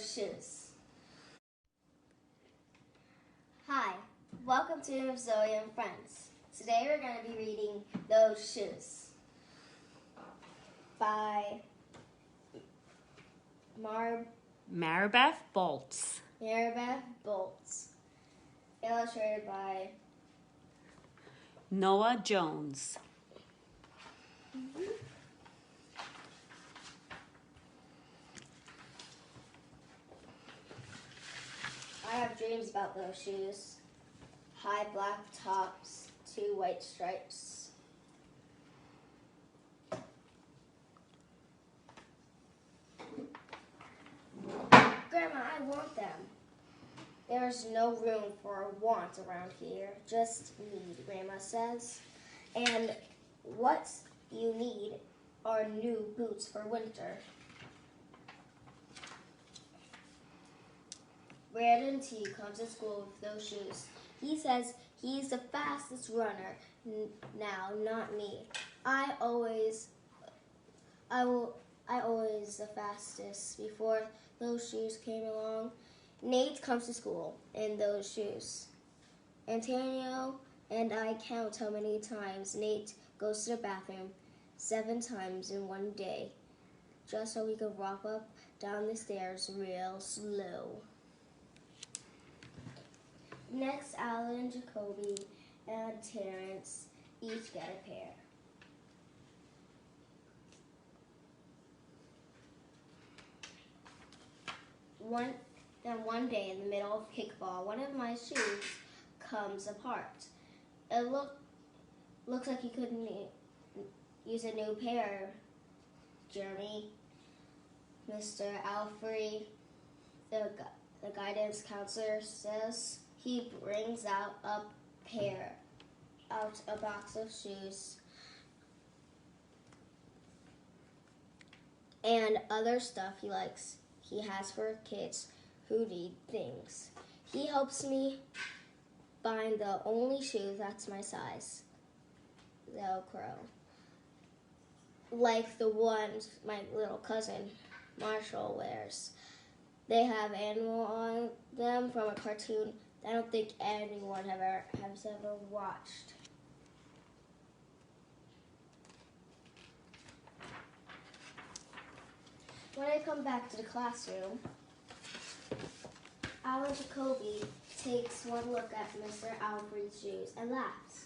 shoes. Hi, welcome to Zoe and Friends. Today we're going to be reading Those Shoes by Maribeth Boelts. Maribeth Boelts. Illustrated by Noah Jones. I have dreams about those shoes. High black tops, 2 white stripes. Grandma, I want them. There's no room for a want around here, just need, Grandma says. And what you need are new boots for winter. Brandon T. comes to school with those shoes. He says he's the fastest runner now, not me. I always the fastest before those shoes came along. Nate comes to school in those shoes. Antonio and I count how many times Nate goes to the bathroom, 7 times in one day, just so he can walk up down the stairs real slow. Next, Alan, Jacoby, and Terrence each get a pair. One day in the middle of kickball, one of my shoes comes apart. It looks like you couldn't use a new pair, Jeremy. Mr. Alfrey, the guidance counselor, says. He brings out a box of shoes and other stuff he has for kids who need things. He helps me find the only shoe that's my size, Velcro, like the ones my little cousin Marshall wears. They have animal on them from a cartoon I don't think anyone has ever watched. When I come back to the classroom, Alan Jacoby takes one look at Mr. Alfred's shoes and laughs.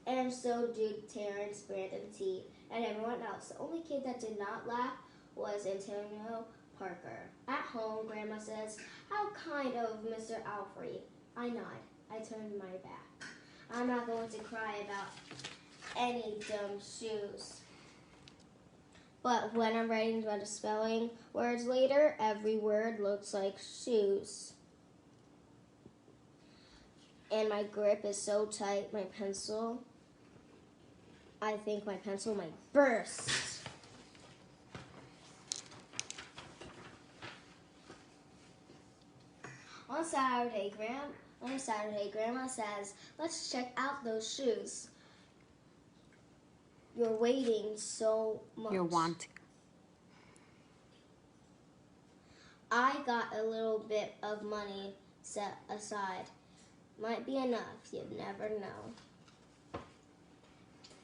And so do Terrence, Brandon T., and everyone else. The only kid that did not laugh was Antonio Parker. At home, Grandma says, "How kind of Mr. Alfred." I nod. I turn my back. I'm not going to cry about any dumb shoes. But when I'm writing about the spelling words later, every word looks like shoes. And my grip is so tight, I think my pencil might burst. On Saturday, Grandma says, "Let's check out those shoes. You're waiting so much." You're wanting. I got a little bit of money set aside. Might be enough, you never know.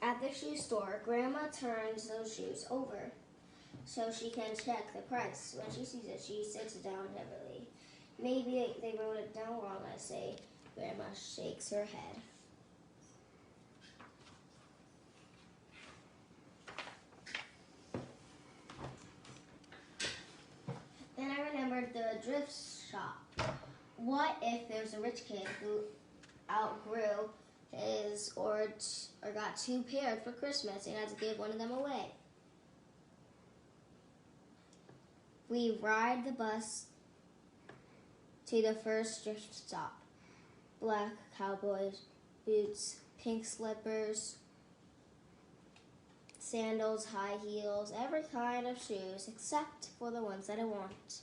At the shoe store, Grandma turns those shoes over so she can check the price. When she sees it, she sits down heavily. Maybe they wrote it down wrong, I say. Grandma shakes her head. Then I remembered the thrift shop. What if there's a rich kid who outgrew his or got 2 pairs for Christmas and had to give one of them away? We ride the bus to the first thrift stop. Black cowboy boots, pink slippers, sandals, high heels, every kind of shoes except for the ones that I want.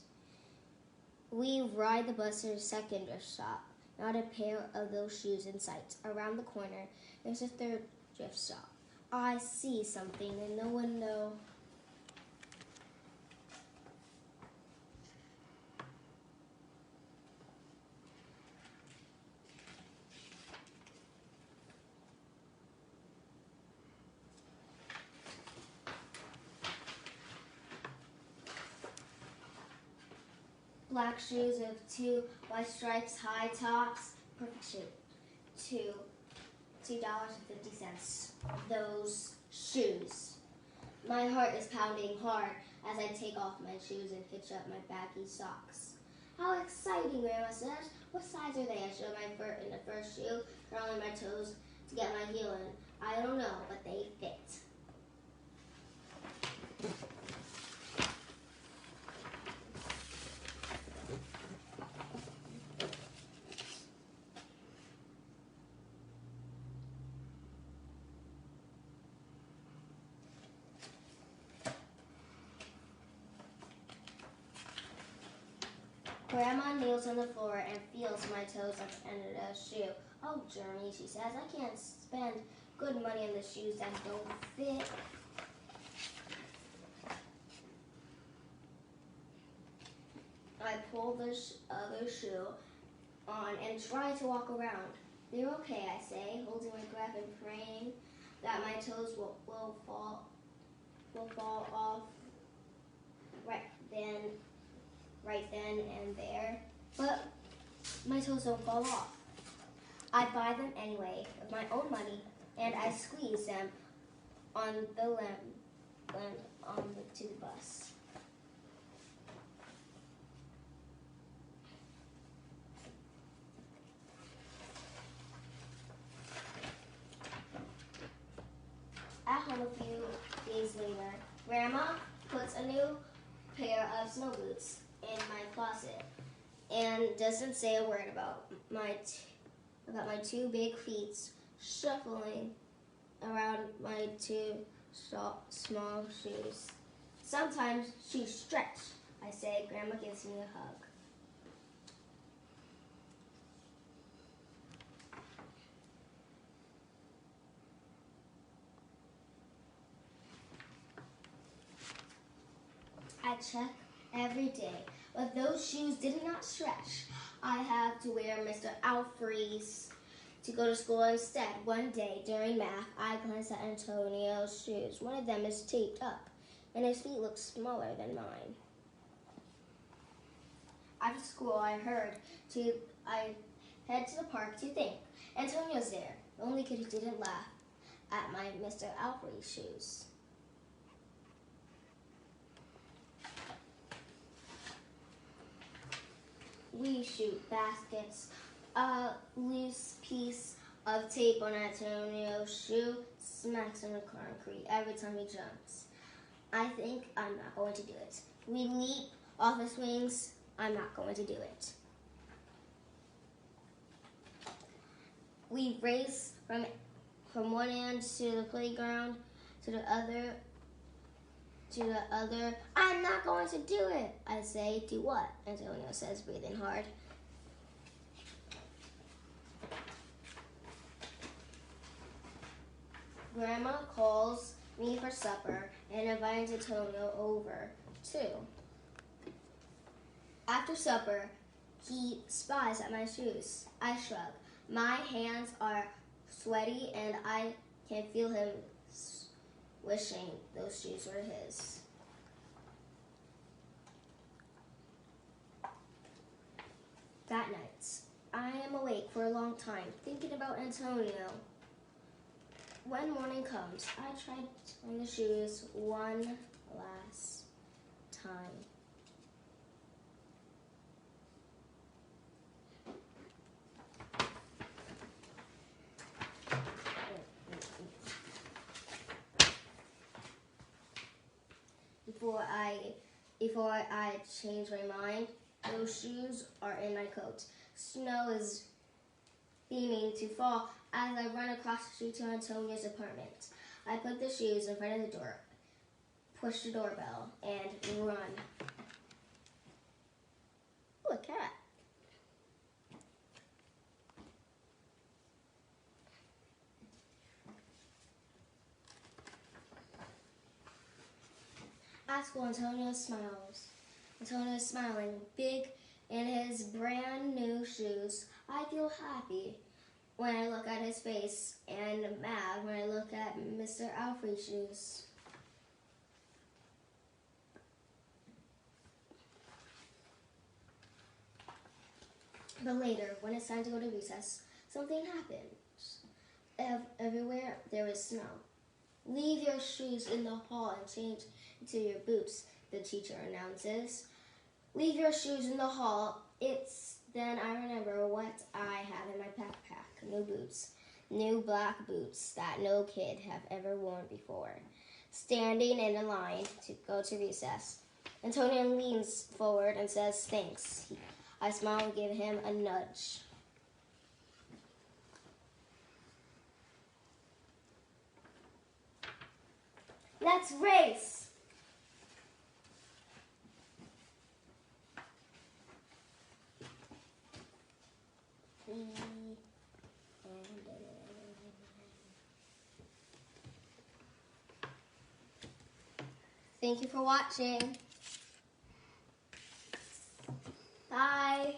We ride the bus to the second thrift shop. Not a pair of those shoes in sight. Around the corner, there's a third thrift shop. I see something in the window. black shoes with 2 white stripes, high tops, perfect shape. $2.50. Those shoes. My heart is pounding hard as I take off my shoes and hitch up my baggy socks. How exciting, Grandma says. What size are they? I show my foot in the first shoe, curling my toes to get my heel in. I don't know, but they fit. Grandma kneels on the floor and feels my toes at the end of the shoe. Oh, Jeremy, she says, I can't spend good money on the shoes that don't fit. I pull the other shoe on and try to walk around. They're okay, I say, holding my breath and praying that my toes will fall off right then and there. But my toes don't fall off. I buy them anyway with my own money, and I squeeze them on the limb to the bus. At home a few days later, Grandma puts a new pair of snow boots in my closet and doesn't say a word about my 2 big feet shuffling around my 2 small shoes. Sometimes shoes stretch, I say. Grandma gives me a hug. I check every day, but those shoes did not stretch. I have to wear Mr. Alfre's to go to school instead. One day during math, I glanced at Antonio's shoes. One of them is taped up, and his feet look smaller than mine. After school, I head to the park to think. Antonio's there, the only kid who didn't laugh at my Mr. Alfre's shoes. We shoot baskets. A loose piece of tape on Antonio's shoe smacks on the concrete every time he jumps. I think I'm not going to do it. We leap off the swings. I'm not going to do it. We race from one end to the playground to the other. I'm not going to do it, I say. Do what? Antonio says, breathing hard. Grandma calls me for supper and invites Antonio over, too. After supper, he spies at my shoes. I shrug. My hands are sweaty and I can feel him wishing those shoes were his. That night, I am awake for a long time, thinking about Antonio. When morning comes, I try to find the shoes one last time. Before I change my mind, those shoes are in my coat. Snow is beginning to fall as I run across the street to Antonia's apartment. I put the shoes in front of the door, push the doorbell, and run. Ooh, a cat. At school, Antonio smiles. Antonio is smiling, big in his brand new shoes. I feel happy when I look at his face and mad when I look at Mr. Alfred's shoes. But later, when it's time to go to recess, something happens. Everywhere there is snow. Leave your shoes in the hall and change into your boots, the teacher announces. Leave your shoes in the hall. Then I remember what I have in my backpack. New boots. New black boots that no kid have ever worn before. Standing in a line to go to recess. Antonio leans forward and says, "Thanks." I smile and give him a nudge. Let's race! Thank you for watching. Bye.